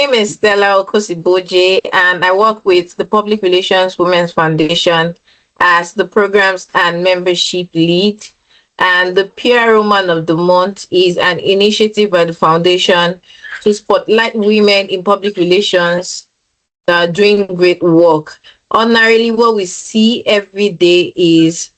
name is Stella Okosiboje, and I work with the Public Relations Women's Foundation as the Programs and Membership Lead. And the PR Woman of the Month is an initiative by the foundation to spotlight women in public relations that are doing great work. Ordinarily, what we see every day is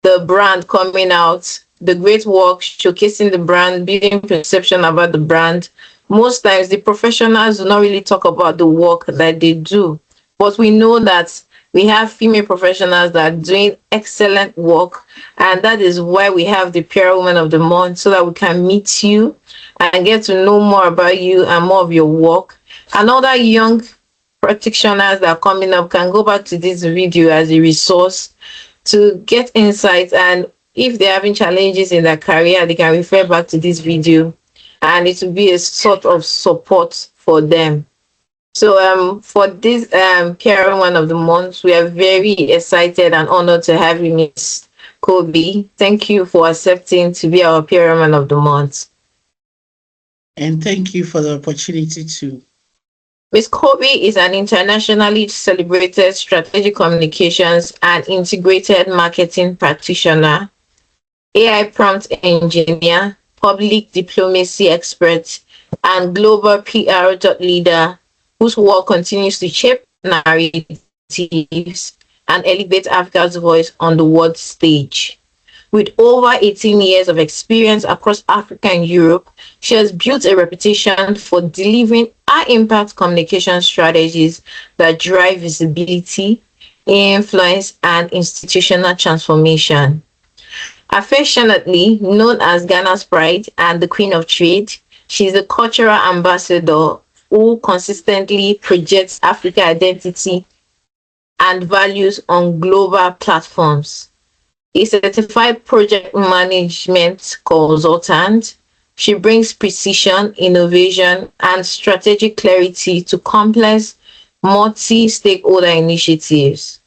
the brand coming out, the great work, showcasing the brand, building perception about the brand. Most times, the professionals do not really talk about the work that they do. But we know that we have female professionals that are doing excellent work, and that is why we have the PR Woman of the Month, so that we can meet you and get to know more about you and more of your work. And other young practitioners that are coming up can go back to this video as a resource to get insights, and if they're having challenges in their career, they can refer back to this video and it will be a sort of support for them. So for this PR Woman of the Month, we are very excited and honored to have you, Miss Kobi. Thank you for accepting to be our PR Woman of the Month. And thank you for the opportunity to. Ms. Kobi is an internationally celebrated strategic communications and integrated marketing practitioner, AI prompt engineer, public diplomacy expert, and global PR thought leader whose work continues to shape narratives and elevate Africa's voice on the world stage. With over 18 years of experience across Africa and Europe, she has built a reputation for delivering high-impact communication strategies that drive visibility, influence, and institutional transformation. Affectionately known as Ghana's Pride and the Queen of Trade, she is a cultural ambassador who consistently projects Africa identity and values on global platforms. A certified project management consultant, she brings precision, innovation, and strategic clarity to complex multi-stakeholder initiatives.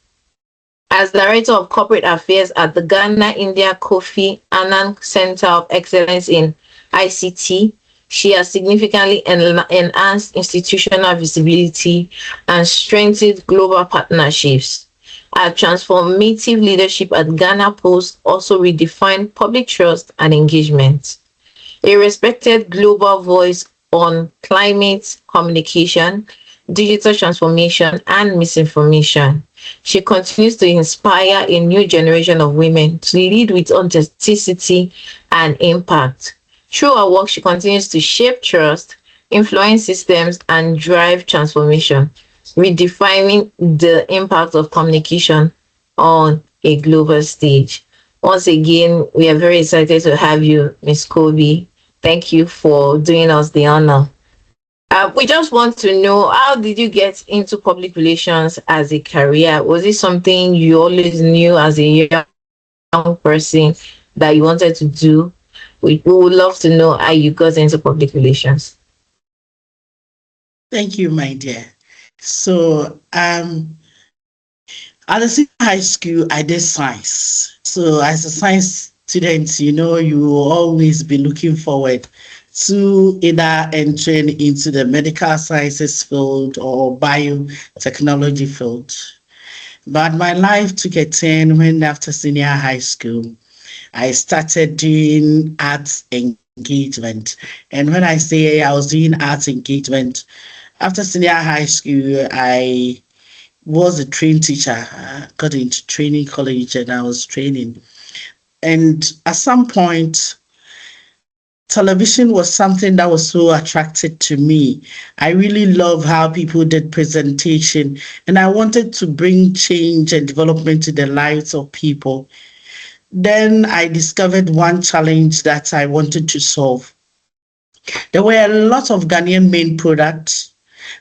As Director of Corporate Affairs at the Ghana-India Kofi Annan Center of Excellence in ICT, she has significantly enhanced institutional visibility and strengthened global partnerships. Our transformative leadership at Ghana Post also redefined public trust and engagement. A respected global voice on climate communication, digital transformation, and misinformation. She continues to inspire a new generation of women to lead with authenticity and impact. Through her work, she continues to shape trust, influence systems, and drive transformation, redefining the impact of communication on a global stage. Once again, we are very excited to have you, Ms. Kobi. Thank you for doing us the honor. We just want to know, how did you get into public relations as a career? Was it something you always knew as a young person that you wanted to do? We would love to know how you got into public relations. Thank you, my dear. So, at the senior high school, I did science. So, as a science student, you will always be looking forward to either entering into the medical sciences field or biotechnology field. But my life took a turn when, after senior high school, I started doing arts engagement. And when I say I was doing arts engagement, after senior high school, I was a trained teacher. I got into training college and I was training. And at some point, television was something that was so attracted to me. I really love how people did presentation, and I wanted to bring change and development to the lives of people. Then I discovered one challenge that I wanted to solve. There were a lot of Ghanaian made products,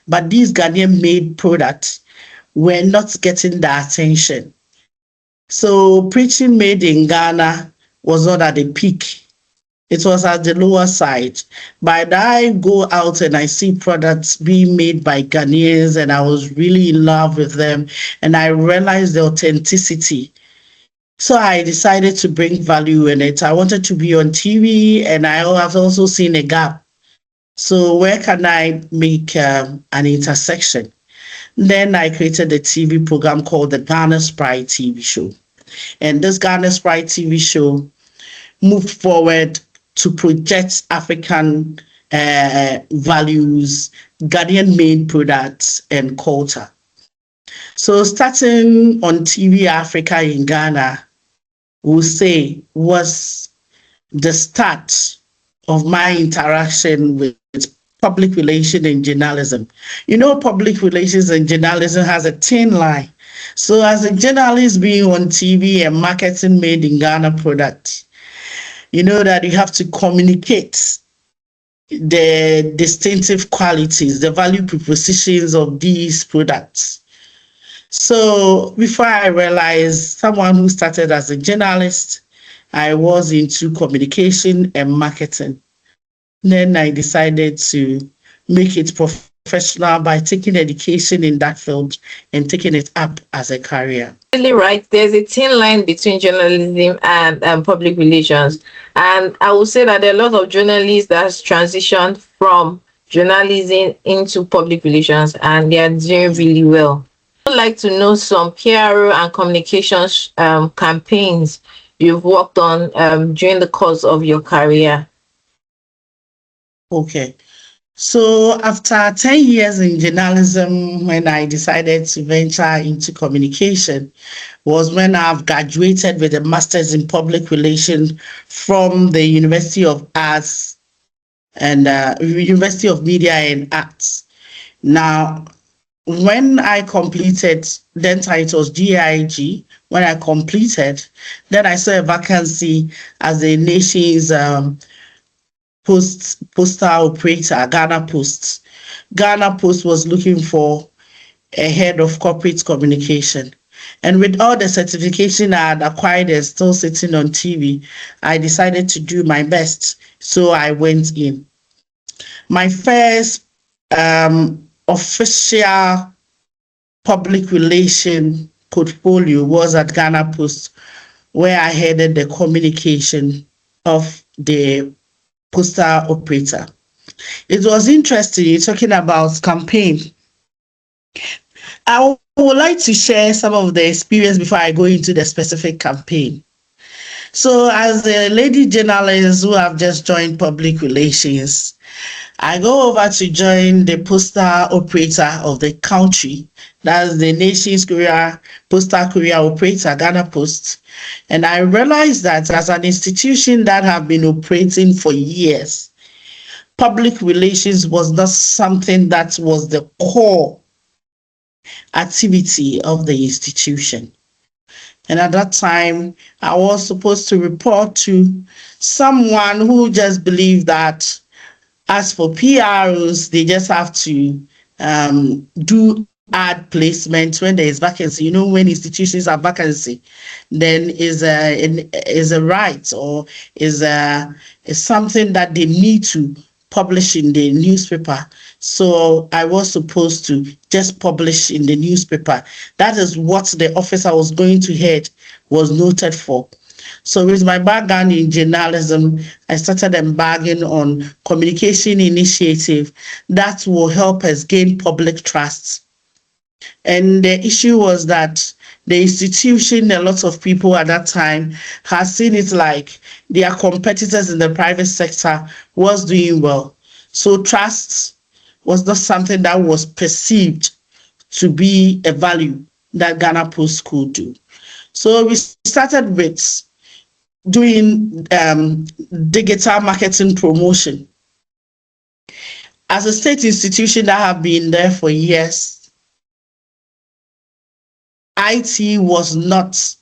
but these Ghanaian made products were not getting the attention. So preaching made in Ghana was not at the peak. It was at the lower side. But I go out and I see products being made by Ghanaians, and I was really in love with them, and I realized the authenticity. So I decided to bring value in it. I wanted to be on TV, and I have also seen a gap. So where can I make an intersection? Then I created a TV program called the Ghana Sprite TV show. And this Ghana Sprite TV show moved forward to project African values, Ghanaian made products, and culture. So starting on TV Africa in Ghana, we'll say was the start of my interaction with public relations and journalism. You know, public relations and journalism has a thin line. So as a journalist being on TV and marketing made in Ghana products, you know that you have to communicate the distinctive qualities, the value propositions of these products. So before I realized, someone who started as a journalist, I was into communication and marketing. Then I decided to make it professional by taking education in that field and taking it up as a career. Really right. There's a thin line between journalism and public relations, and I would say that there are a lot of journalists that's transitioned from journalism into public relations, and they are doing really well. I'd like to know some PR and communications campaigns you've worked on during the course of your career. Okay. So after 10 years in journalism, when I decided to venture into communication, was when I've graduated with a master's in public relations from the University of Arts and University of Media and Arts. Now, when I completed, then it was GIG. When I completed, then I saw a vacancy as the nation's postal operator, Ghana Post. Ghana Post was looking for a head of corporate communication. And with all the certification I had acquired and still sitting on TV, I decided to do my best. So I went in. My first official public relation portfolio was at Ghana Post, where I headed the communication of the postal operator. It was interesting. You're talking about campaign. I would like to share some of the experience before I go into the specific campaign. So, as a lady journalist who have just joined public relations, I go over to join the postal operator of the country. That's the nation's postal courier operator, Ghana Post. And I realized that as an institution that have been operating for years, public relations was not something that was the core activity of the institution. And at that time, I was supposed to report to someone who just believed that as for PRs, they just have to do ad placement when there is vacancy. You know, when institutions have vacancy, then is a right or is something that they need to publish in the newspaper. So I was supposed to just publish in the newspaper. That is what the office I was going to head was noted for. So with my background in journalism, I started embarking on communication initiative that will help us gain public trust. And the issue was that the institution, a lot of people at that time had seen it like their competitors in the private sector was doing well. So trust was not something that was perceived to be a value that Ghana Post could do. So we started with doing digital marketing promotion. As a state institution that have been there for years, IT was not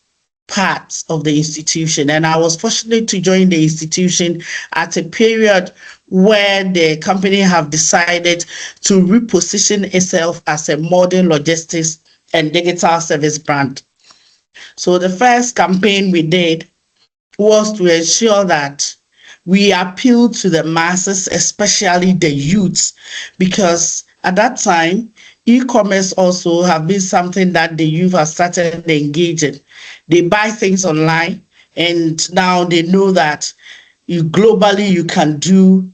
part of the institution, and I was fortunate to join the institution at a period where the company have decided to reposition itself as a modern logistics and digital service brand. So the first campaign we did was to ensure that we appeal to the masses, especially the youths, because at that time, e-commerce also have been something that the youth have started engaging. They buy things online, and now they know that globally you can do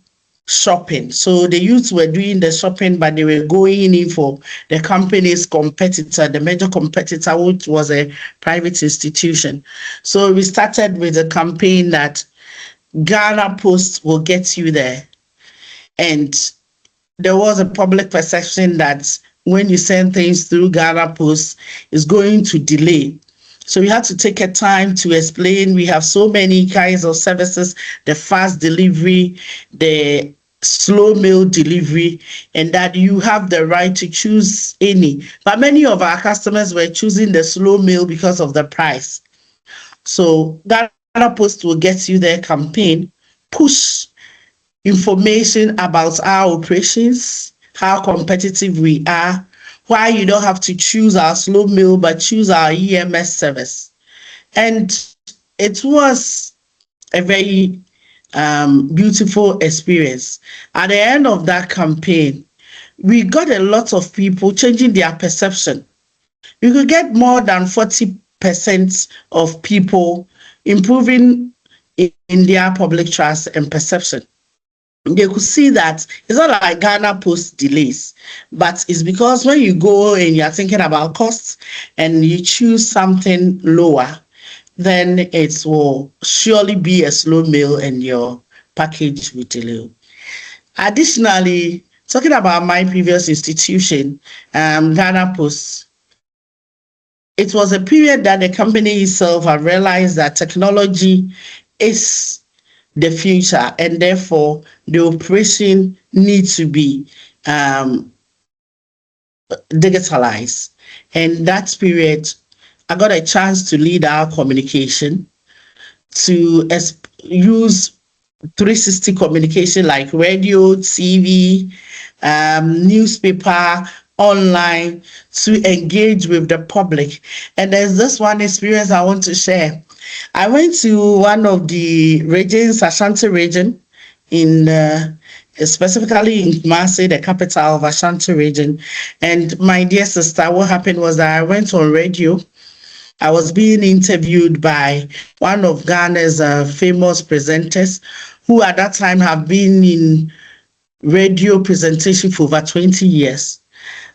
shopping. So the youths were doing the shopping, but they were going in for the company's competitor, the major competitor, which was a private institution. So we started with a campaign that Ghana Post will get you there. And there was a public perception that when you send things through Ghana Post, it's going to delay. So we had to take a time to explain. We have so many kinds of services, the fast delivery, the slow mail delivery, and that you have the right to choose any. But many of our customers were choosing the slow mail because of the price. So Ghana Post will get you their campaign, push information about our operations, how competitive we are, why you don't have to choose our slow mail but choose our EMS service. And it was a very beautiful experience. At the end of that campaign, we got a lot of people changing their perception. You could get more than 40% of people improving in their public trust and perception. They could see that it's not like Ghana Post delays, but it's because when you go and you're thinking about costs and you choose something lower, then it will surely be a slow mail and your package will delay. Additionally, talking about my previous institution, Ghana Post, it was a period that the company itself had realized that technology is the future, and therefore the operation needs to be digitalized. And that period, I got a chance to lead our communication, to use 360 communication like radio, TV, newspaper, online, to engage with the public. And there's this one experience I want to share. I went to one of the regions, Ashanti region, in specifically in Kumasi, the capital of Ashanti region. And my dear sister, what happened was that I went on radio. I was being interviewed by one of Ghana's famous presenters, who at that time have been in radio presentation for over 20 years.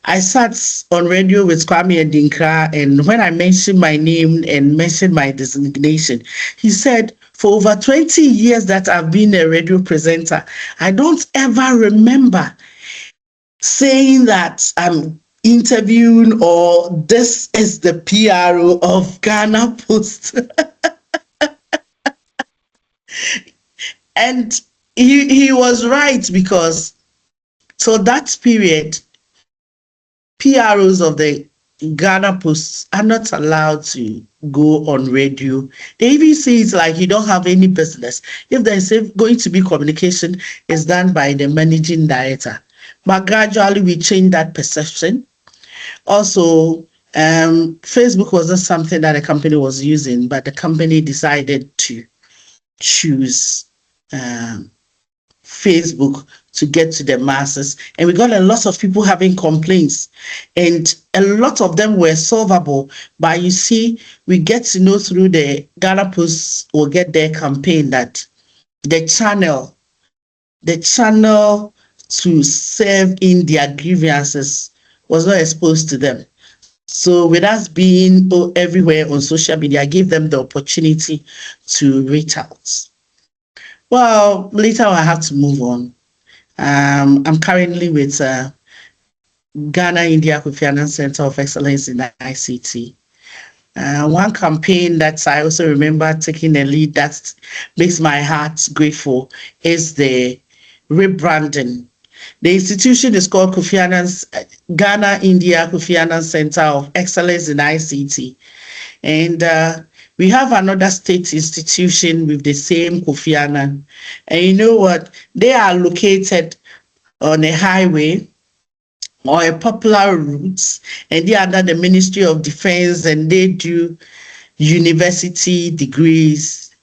I sat on radio with Kwame Adinkra, and when I mentioned my name and mentioned my designation, he said, for over 20 years that I've been a radio presenter, I don't ever remember saying that I'm interviewing or this is the PRO of Ghana Post. And he was right, because so that period, PROs of the Ghana Post are not allowed to go on radio. They even say it's like you don't have any business. If there's going to be communication, it's done by the managing director. But gradually we changed that perception. Also, Facebook wasn't something that the company was using, but the company decided to choose Facebook to get to the masses. And we got a lot of people having complaints, and a lot of them were solvable. But you see, we get to know through the Ghana Post will get their campaign that the channel to serve in their grievances was not exposed to them. So with us being everywhere on social media, I gave them the opportunity to reach out. Well, later I have to move on. I'm currently with Ghana India Kofi Annan Center of Excellence in ICT. One campaign that I also remember taking the lead that makes my heart grateful is the rebranding. The institution is called Kofi Annan's Ghana India Kofi Annan Center of Excellence in ICT. And we have another state institution with the same Kofi Annan. And you know what? They are located on a highway or a popular route, and they are under the Ministry of Defense, and they do university degrees.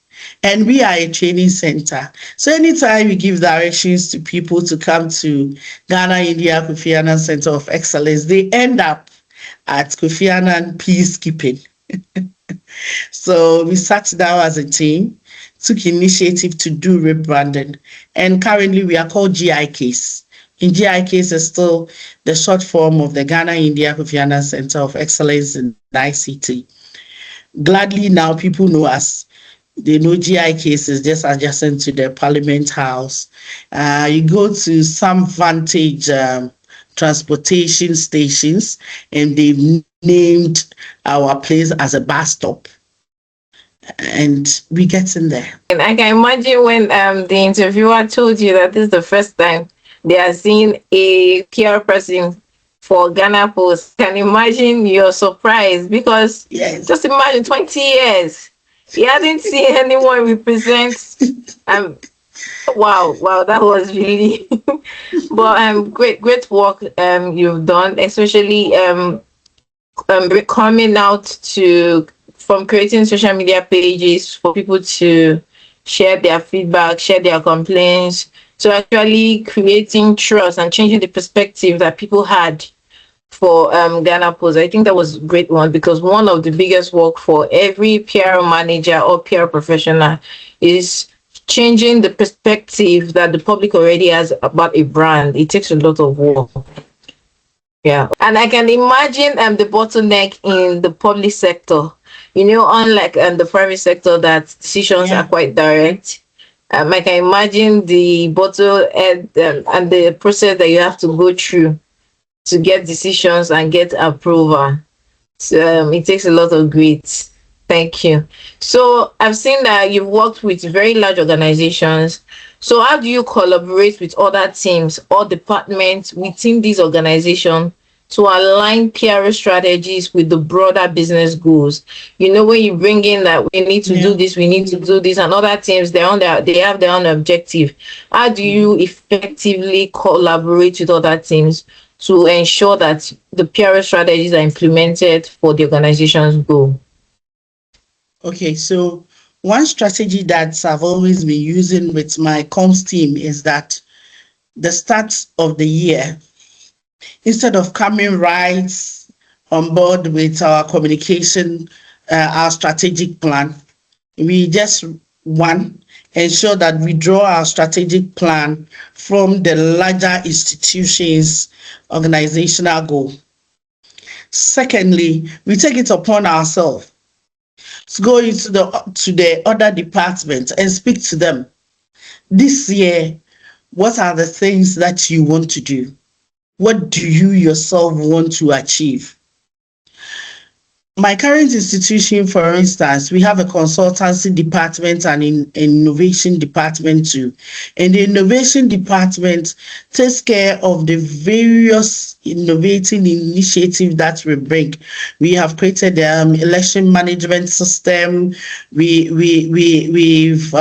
And we are a training center. So anytime we give directions to people to come to Ghana India Kofi Annan Center of Excellence, they end up at Kofi Annan Peacekeeping. So we sat down as a team took initiative to do rebranding. And currently we are called GIKs. In GIKs is still the short form of the Ghana India Kofi Annan Center of Excellence in ICT. Gladly now people know us. They know GIKs is just adjacent to the Parliament House. You go to some Vantage transportation stations and they've named our place as a bus stop. And we get in there. And I can imagine when the interviewer told you that this is the first time they are seeing a PR person for Ghana Post. Can imagine your surprise, because Yes. just imagine 20 years. You hadn't seen anyone represent wow, that was really but great work you've done, especially coming out to from creating social media pages for people to share their feedback, share their complaints, to actually creating trust and changing the perspective that people had for Ghana Post. I think that was a great one, because one of the biggest work for every PR manager or PR professional is changing the perspective that the public already has about a brand. It takes a lot of work. Yeah, and I can imagine the bottleneck in the public sector. Unlike the private sector, that decisions are quite direct. I can imagine the bottle and the process that you have to go through to get decisions and get approval. So it takes a lot of grit. Thank you. So I've seen that you've worked with very large organizations. So how do you collaborate with other teams or departments within these organizations to align PR strategies with the broader business goals? When you bring in that we need to do this, we need to do this, and other teams, they have their own objective. How do you effectively collaborate with other teams to ensure that the PR strategies are implemented for the organization's goal? Okay, so one strategy that I've always been using with my comms team is that the start of the year, instead of coming right on board with our communication, our strategic plan, we just ensure that we draw our strategic plan from the larger institution's organizational goal. Secondly, we take it upon ourselves to go into the other departments and speak to them. This year, what are the things that you want to do? What do you yourself want to achieve? My current institution, for instance, we have a consultancy department and an innovation department too. And the innovation department takes care of the various innovating initiatives that we bring. We have created the election management system. We've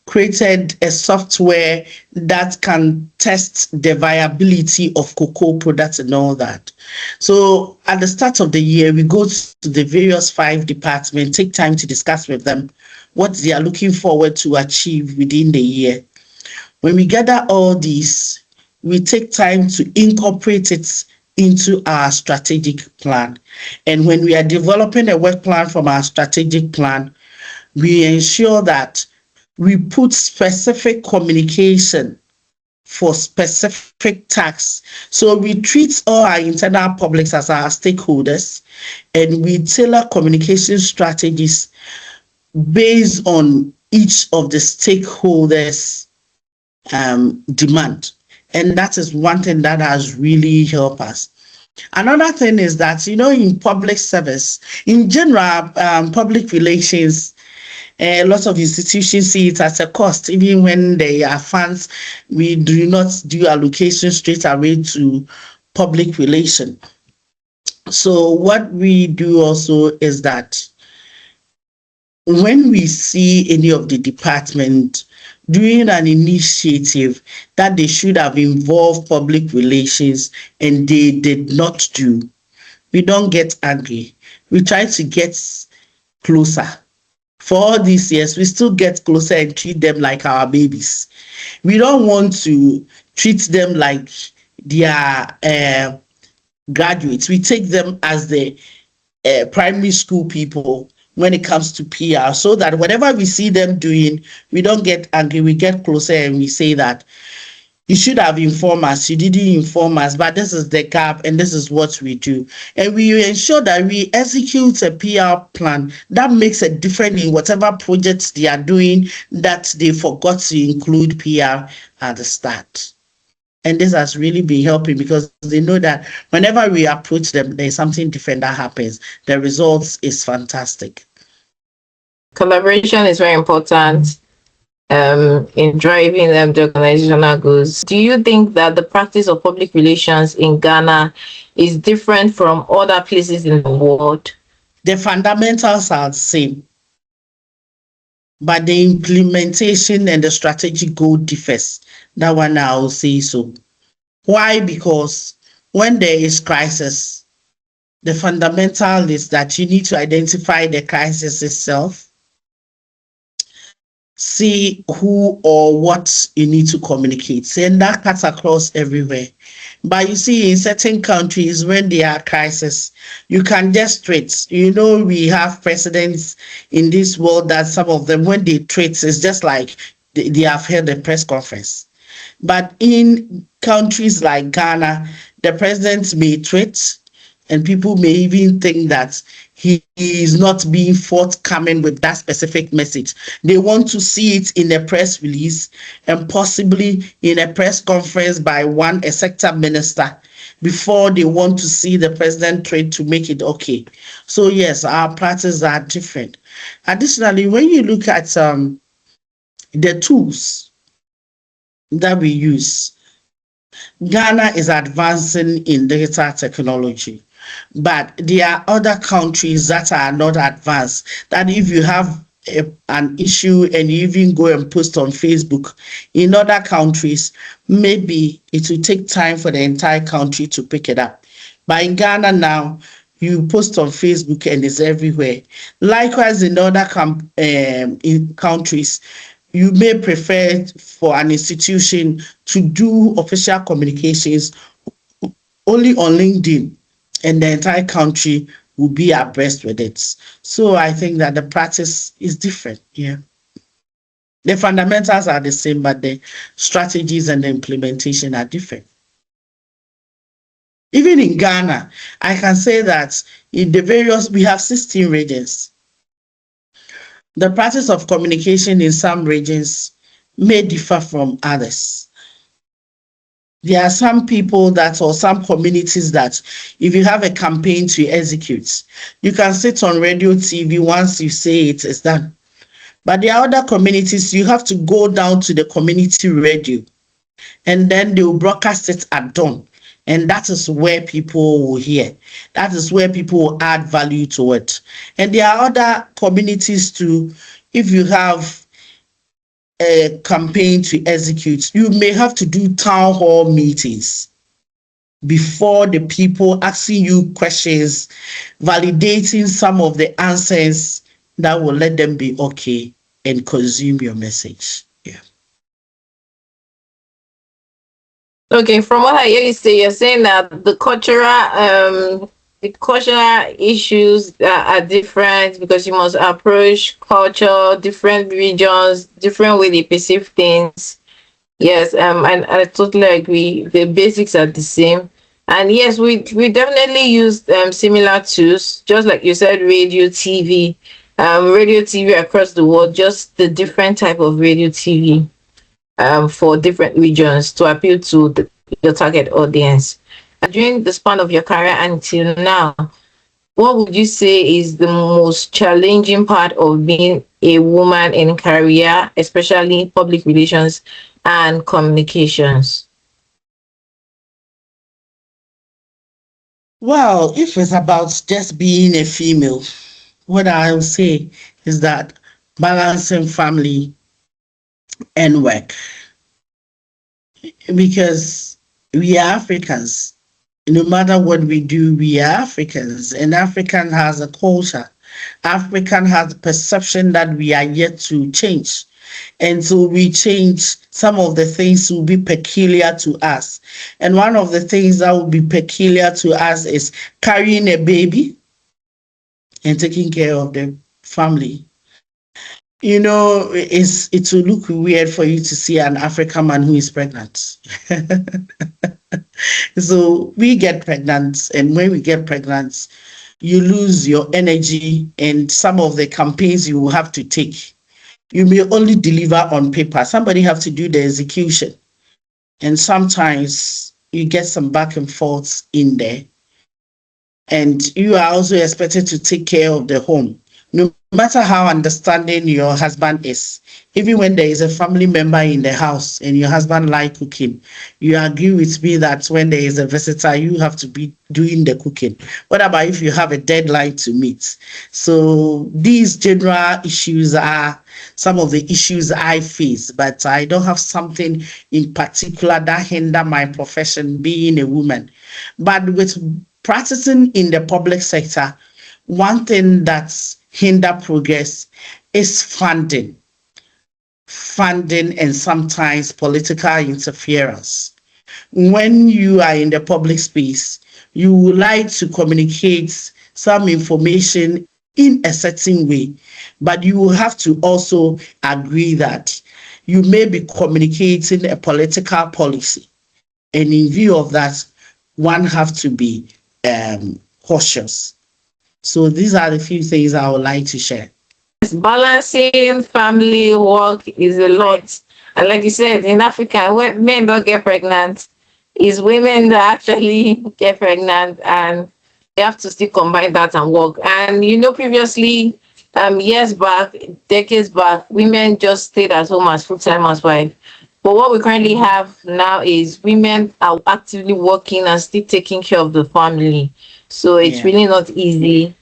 created a software that can test the viability of cocoa products and all that. So at the start of the year, we go to the various 5 departments, take time to discuss with them what they are looking forward to achieve within the year. When we gather all these, we take time to incorporate it into our strategic plan. And when we are developing a work plan from our strategic plan, we ensure that we put specific communication for specific tasks. So we treat all our internal publics as our stakeholders, and we tailor communication strategies based on each of the stakeholders' demand. And that is one thing that has really helped us. Another thing is that, in public service, in general, public relations, a lot of institutions see it as a cost. Even when they are funds, we do not do allocation straight away to public relation. So what we do also is that when we see any of the department doing an initiative that they should have involved public relations and they did not do, we don't get angry. We try to get closer. For all these years, we still get closer and treat them like our babies. We don't want to treat them like they are graduates. We take them as the primary school people when it comes to PR, so that whatever we see them doing, we don't get angry, we get closer and we say that you should have informed us, you didn't inform us, but this is the gap and this is what we do. And we ensure that we execute a PR plan that makes a difference in whatever projects they are doing that they forgot to include PR at the start. And this has really been helping because they know that whenever we approach them, there's something different that happens. The results is fantastic. Collaboration is very important in driving the organizational goals. Do you think that the practice of public relations in Ghana is different from other places in the world? The fundamentals are the same, but the implementation and the strategic goal differs. That one I will say so. Why? Because when there is crisis, the fundamental is that you need to identify the crisis itself, see who or what you need to communicate, and that cuts across everywhere. But you see, in certain countries, when there are crises, you can just treat. We have presidents in this world that some of them, when they treat, it's just like they have held a press conference. But in countries like Ghana, the president may tweet, and people may even think that he is not being forthcoming with that specific message. They want to see it in a press release and possibly in a press conference by a sector minister before they want to see the president tweet to make it okay. So yes, our practices are different. Additionally, when you look at the tools that we use, Ghana is advancing in data technology, but there are other countries that are not advanced, that if you have an issue and you even go and post on Facebook, in other countries, maybe it will take time for the entire country to pick it up. But in Ghana now, you post on Facebook and it's everywhere. Likewise, in other in countries, you may prefer for an institution to do official communications only on LinkedIn, and the entire country will be abreast with it. So I think that the practice is different. Yeah. The fundamentals are the same, but the strategies and the implementation are different. Even in Ghana, I can say that in we have 16 regions. The practice of communication in some regions may differ from others. There are some people or some communities that if you have a campaign to execute, you can sit on radio, TV, once you say it is done. But there are other communities, you have to go down to the community radio and then they will broadcast it at dawn. And that is where people will hear. That is where people will add value to it. And there are other communities too. If you have a campaign to execute, you may have to do town hall meetings before the people asking you questions, validating some of the answers that will let them be okay and consume your message. Yeah. Okay, from what I hear you say, you're saying that the cultural issues are different because you must approach culture, different regions, different way they perceive things. Yes, and I totally agree. The basics are the same. And yes, we definitely use similar tools, just like you said, radio, TV across the world, just the different type of radio, TV for different regions to appeal to your target audience. During the span of your career until now, what would you say is the most challenging part of being a woman in career, especially public relations and communications? Well, if it's about just being a female, what I'll say is that balancing family and work, because we are Africans. No matter what we do, we are Africans, and African has a culture. African has a perception that we are yet to change. And so we change, some of the things will be peculiar to us. And one of the things that will be peculiar to us is carrying a baby and taking care of them family. It will look weird for you to see an African man who is pregnant. So we get pregnant, and when we get pregnant, you lose your energy and some of the campaigns you will have to take. You may only deliver on paper. Somebody have to do the execution. And sometimes you get some back and forth in there. And you are also expected to take care of the home. No matter how understanding your husband is, even when there is a family member in the house and your husband like cooking, you agree with me that when there is a visitor, you have to be doing the cooking. What about if you have a deadline to meet? So these general issues are some of the issues I face, but I don't have something in particular that hinder my profession being a woman. But with practicing in the public sector, one thing that's hinder progress is funding and sometimes political interference. When you are in the public space, you would like to communicate some information in a certain way, but you will have to also agree that you may be communicating a political policy. And in view of that, one have to be cautious. So these are the few things I would like to share. Balancing family work is a lot. And like you said, in Africa, when men don't get pregnant, it's women that actually get pregnant, and they have to still combine that and work. And previously, years back, decades back, women just stayed at home as full-time housewives. But what we currently have now is women are actively working and still taking care of the family. So it's Yeah. really not easy.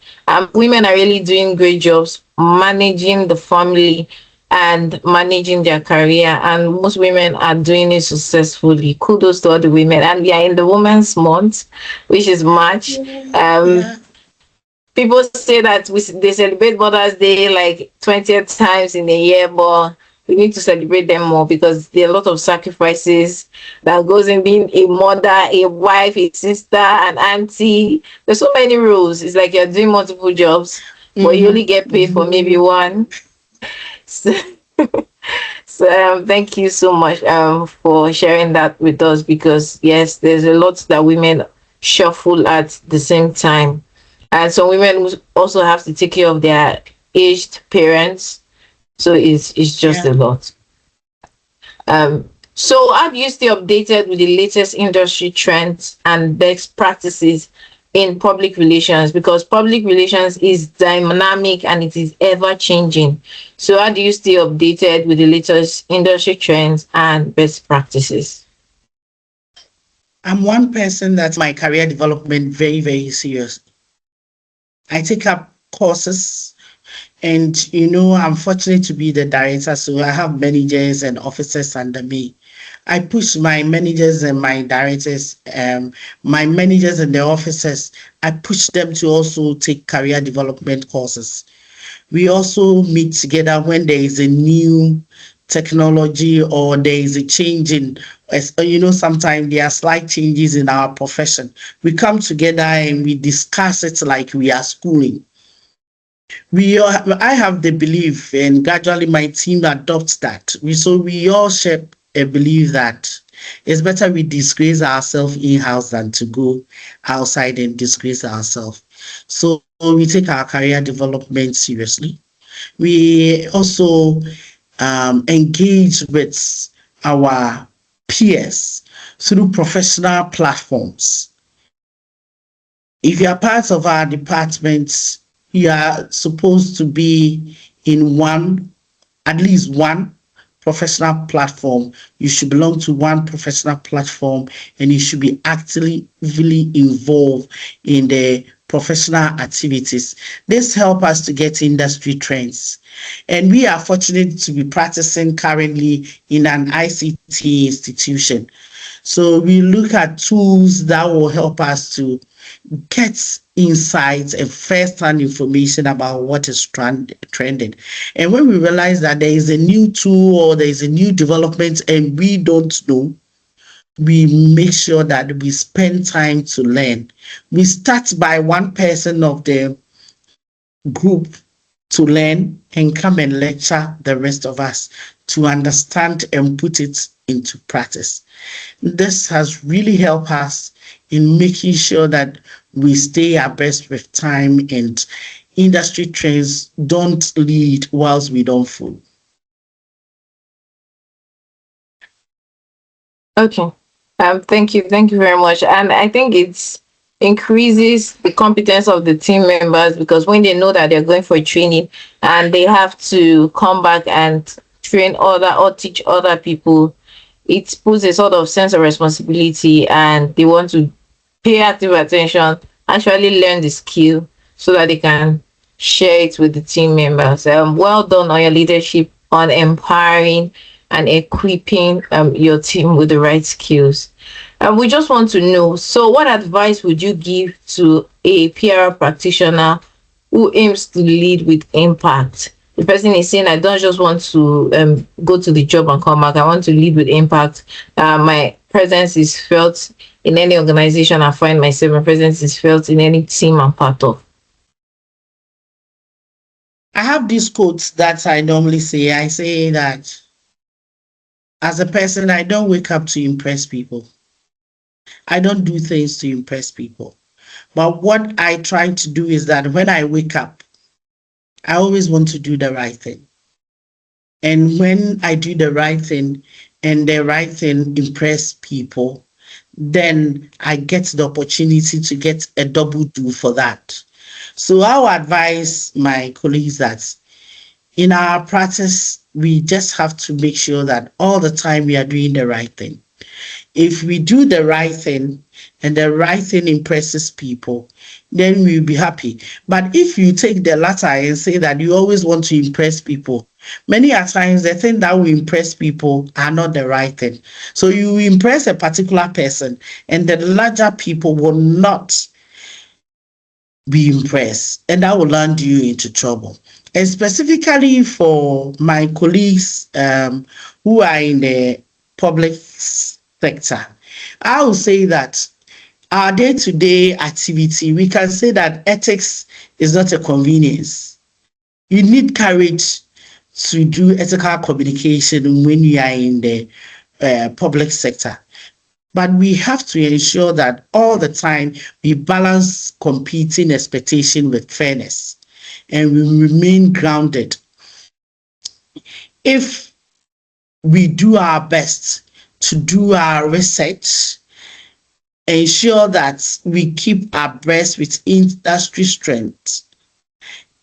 Women are really doing great jobs managing the family and managing their career, and most women are doing it successfully. Kudos to all the women. And we are in the Women's Month, which is March. Yeah. People say that they celebrate Mother's Day like 20 times in a year, but we need to celebrate them more because there are a lot of sacrifices that goes in being a mother, a wife, a sister, an auntie. There's so many roles. It's like you're doing multiple jobs, but you only get paid for maybe one. So, thank you so much for sharing that with us, because yes, there's a lot that women shuffle at the same time. And some women also have to take care of their aged parents. So it's just Yeah. a lot. So how do you stay updated with the latest industry trends and best practices in public relations? Because public relations is dynamic and it is ever changing. So how do you stay updated with the latest industry trends and best practices? I'm one person that my career development very, very serious. I take up courses, and I'm fortunate to be the director, so I have managers and officers under me. I push my managers and my managers and the officers, I push them to also take career development courses. We also meet together when there is a new technology or there is a change in, sometimes there are slight changes in our profession. We come together and we discuss it like we are schooling. I have the belief, and gradually my team adopts that. We all share a belief that it's better we disgrace ourselves in-house than to go outside and disgrace ourselves. So we take our career development seriously. We also engage with our peers through professional platforms. If you are part of our department, you are supposed to be in at least one professional platform. You should belong to one professional platform, and you should be actively really involved in the professional activities. This helps us to get industry trends. And we are fortunate to be practicing currently in an ICT institution. So we look at tools that will help us to get insights and first-hand information about what is trending. And when we realize that there is a new tool or there is a new development and we don't know, we make sure that we spend time to learn. We start by one person of the group to learn and come and lecture the rest of us to understand and put it into practice. This has really helped us in making sure that we stay abreast with time and industry trends don't lead whilst we don't follow. Okay. Thank you very much. And I think it's increases the competence of the team members, because when they know that they're going for training and they have to come back and train other or teach other people, it puts a sort of sense of responsibility, and they want to pay active attention, actually learn the skill so that they can share it with the team members. Well done on your leadership on empowering and equipping your team with the right skills. And we just want to know, so what advice would you give to a PR practitioner who aims to lead with impact? The person is saying, I don't just want to go to the job and come back. I want to lead with impact. My presence is felt in any organization I find myself. My presence is felt in any team I'm part of. I have these quotes that I normally say. I say that as a person, I don't wake up to impress people. I don't do things to impress people. But what I try to do is that when I wake up, I always want to do the right thing. And when I do the right thing and the right thing impress people, then I get the opportunity to get a double do for that. So I would advise my colleagues that in our practice, we just have to make sure that all the time we are doing the right thing. If we do the right thing and the right thing impresses people, then we'll be happy. But if you take the latter and say that you always want to impress people, many a times the thing that will impress people are not the right thing. So you impress a particular person and the larger people will not be impressed, and that will land you into trouble. And specifically for my colleagues who are in the public sector, I will say that our day-to-day activity, we can say that ethics is not a convenience. You need courage to do ethical communication when you are in the public sector. But we have to ensure that all the time we balance competing expectation with fairness and we remain grounded. If we do our best to do our research, ensure that we keep abreast with industry strength,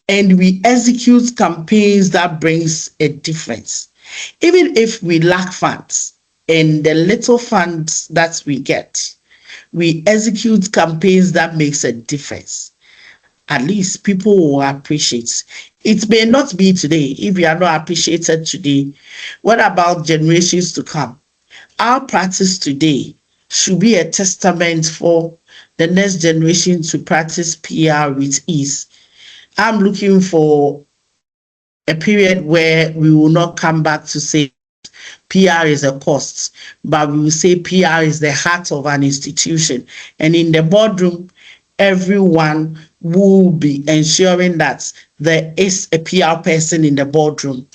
and we execute campaigns that brings a difference. Even if we lack funds, and the little funds that we get, we execute campaigns that makes a difference. At least people will appreciate. It may not be today. If we are not appreciated today, what about generations to come? Our practice today should be a testament for the next generation to practice PR with ease. I'm looking for a period where we will not come back to say PR is a cost, but we will say PR is the heart of an institution. And in the boardroom, everyone will be ensuring that there is a PR person in the boardroom.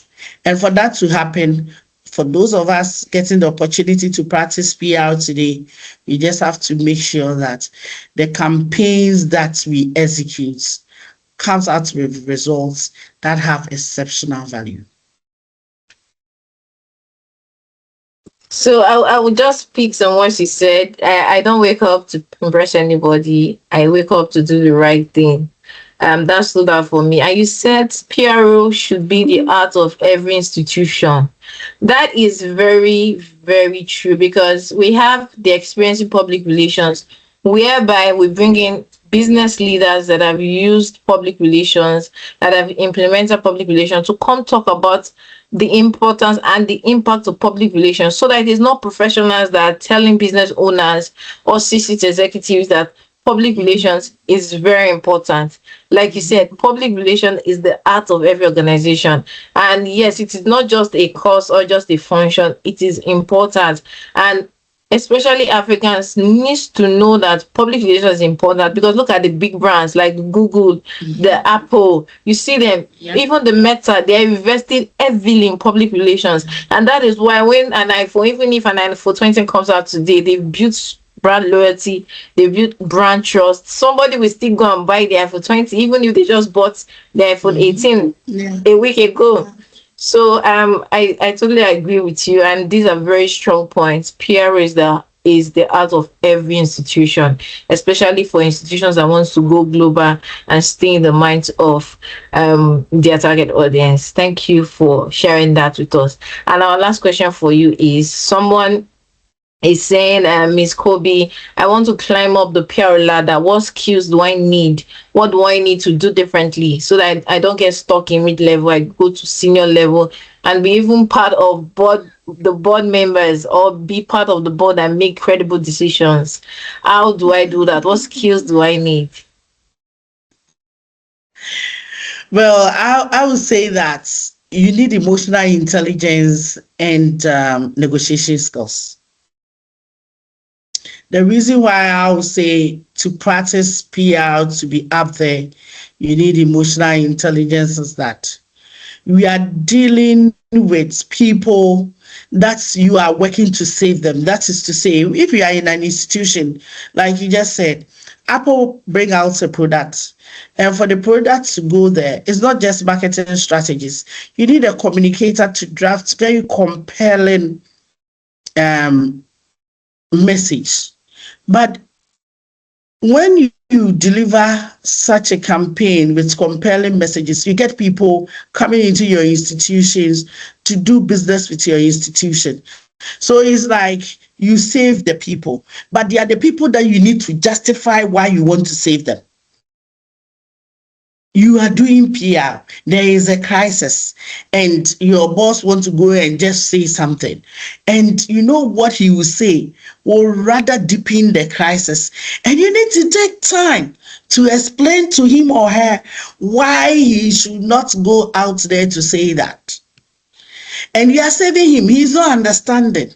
And for that to happen, for those of us getting the opportunity to practice PR today, we just have to make sure that the campaigns that we execute comes out with results that have exceptional value. So I would just pick some words you said. I don't wake up to impress anybody. I wake up to do the right thing. That stood out for me. And you said PRO should be the art of every institution. That is very, very true, because we have the experience in public relations whereby we bring in business leaders that have used public relations, that have implemented public relations, to come talk about the importance and the impact of public relations, so that it is not professionals that are telling business owners or C-suite executives that public relations is very important. Like you said, public relations is the art of every organization. And yes, it is not just a course or just a function, it is important. And especially Africans, needs to know that public relations is important, because look at the big brands like Google, the Apple. You see them, Yeah. even the Meta, they are investing heavily in public relations, and that is why when an iPhone, even if an iPhone 20 comes out today, they've built brand loyalty, they built brand trust. Somebody will still go and buy the iPhone 20, even if they just bought the iPhone 18 Yeah. a week ago. So I totally agree with you, and these are very strong points. PR is the art of every institution, especially for institutions that wants to go global and stay in the minds of their target audience. Thank you for sharing that with us. And our last question for you is, someone is saying, Miss Kobi, I want to climb up the PR ladder. What skills do I need? What do I need to do differently so that I don't get stuck in mid level? I go to senior level and be even part of the board members, or be part of the board and make credible decisions. How do I do that? What skills do I need? Well, I would say that you need emotional intelligence and negotiation skills. The reason why I would say to practice PR to be up there, you need emotional intelligence is that we are dealing with people that you are working to save them. That is to say, if you are in an institution, like you just said, Apple bring out a product, and for the product to go there, it's not just marketing strategies. You need a communicator to draft very compelling um, message. But when you deliver such a campaign with compelling messages, you get people coming into your institutions to do business with your institution. So it's like you save the people, but they are the people that you need to justify why you want to save them. You are doing PR, there is a crisis, and your boss wants to go and just say something. And you know what he will say will rather deepen the crisis. And you need to take time to explain to him or her why he should not go out there to say that. And you are saving him, he's not understanding.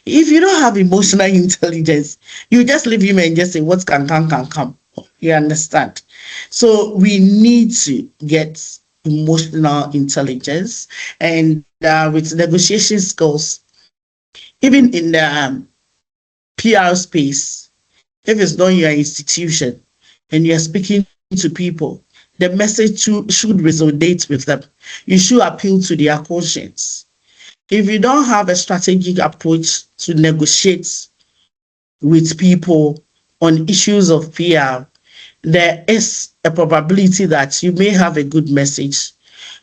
If you don't have emotional intelligence, you just leave him and just say, what can come. You understand? So we need to get emotional intelligence, and with negotiation skills, even in the PR space, if it's not your institution and you're speaking to people, the message should resonate with them. You should appeal to their conscience. If you don't have a strategic approach to negotiate with people on issues of PR, there is a probability that you may have a good message,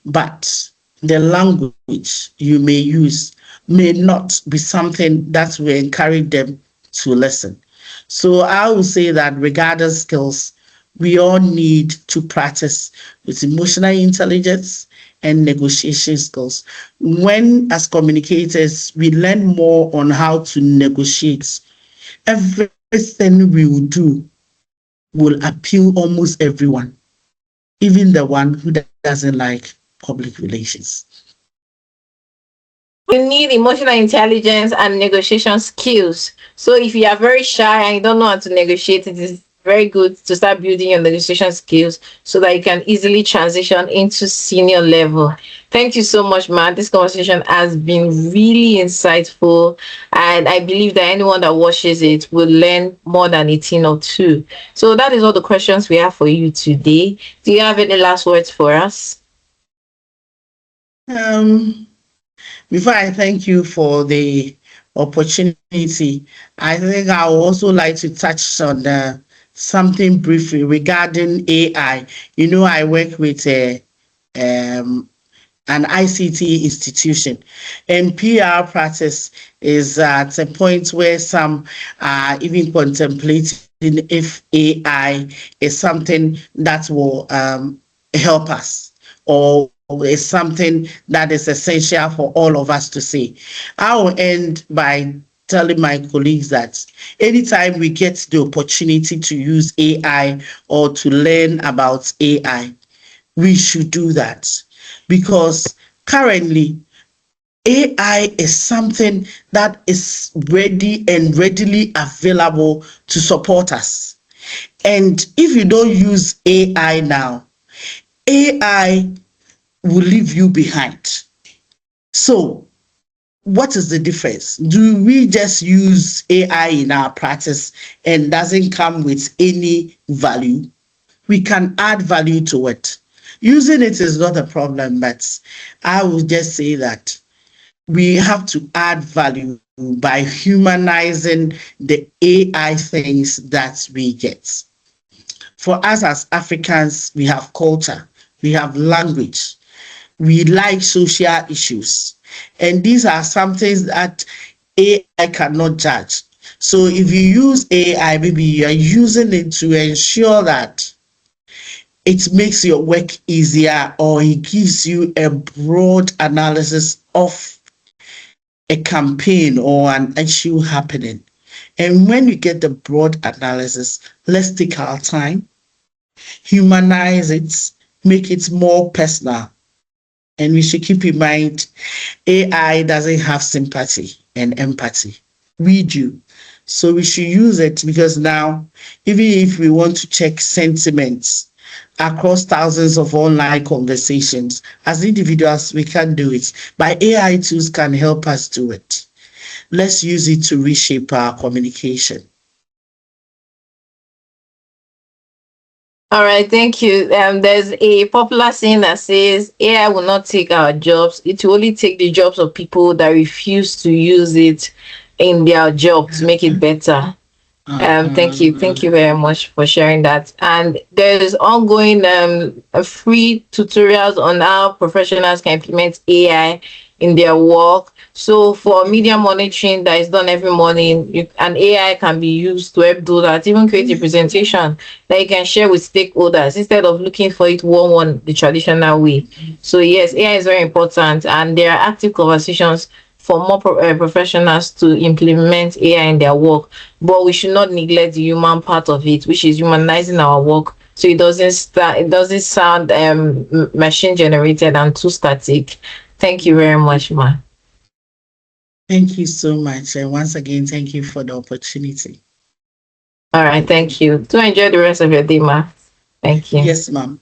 but the language you may use may not be something that will encourage them to listen. So I would say that regardless skills, we all need to practice with emotional intelligence and negotiation skills. When, as communicators, we learn more on how to negotiate, everything we will do will appeal almost everyone, even the one who doesn't like public relations. We need emotional intelligence and negotiation skills. So if you are very shy and you don't know how to negotiate, it is very good to start building your negotiation skills so that you can easily transition into senior level. Thank you so much, Matt. This conversation has been really insightful, and I believe that anyone that watches it will learn more than a thing or two. So that is all the questions we have for you today. Do you have any last words for us? Um, Before I thank you for the opportunity, I think I would also like to touch on something briefly regarding AI. You know, I work with um, an ICT institution, and PR practice is at a point where some are even contemplating if AI is something that will help us, or is something that is essential for all of us to see. I will end by telling my colleagues that anytime we get the opportunity to use AI or to learn about AI, we should do that, because currently AI is something that is ready and readily available to support us. And if you don't use AI now, AI will leave you behind. So, what is the difference? Do we just use AI in our practice and doesn't come with any value? We can add value to it. Using it is not a problem, but I will just say that we have to add value by humanizing the AI things that we get. For us as Africans, we have culture, we have language, we like social issues, and these are some things that AI cannot judge. So if you use AI, maybe you are using it to ensure that it makes your work easier, or it gives you a broad analysis of a campaign or an issue happening. And when we get the broad analysis, let's take our time, humanize it, make it more personal. And we should keep in mind, AI doesn't have sympathy and empathy. We do. So we should use it, because now, even if we want to check sentiments across thousands of online conversations, as individuals, we can't do it. But AI tools can help us do it. Let's use it to reshape our communication. All right, thank you. There's a popular saying that says AI will not take our jobs. It will only take the jobs of people that refuse to use it in their job to make it better. Thank you very much for sharing that. And there's ongoing free tutorials on how professionals can implement AI in their work. So for media monitoring that is done every morning, an AI can be used to help do that. Even create a presentation that you can share with stakeholders instead of looking for it one the traditional way. So yes, AI is very important, and there are active conversations for more professionals to implement AI in their work, but we should not neglect the human part of it, which is humanizing our work, so it doesn't sound machine generated and too static. Thank you very much, ma. Thank you so much. And once again, thank you for the opportunity. All right, thank you. Do enjoy the rest of your day, ma. Thank you. Yes, ma'am.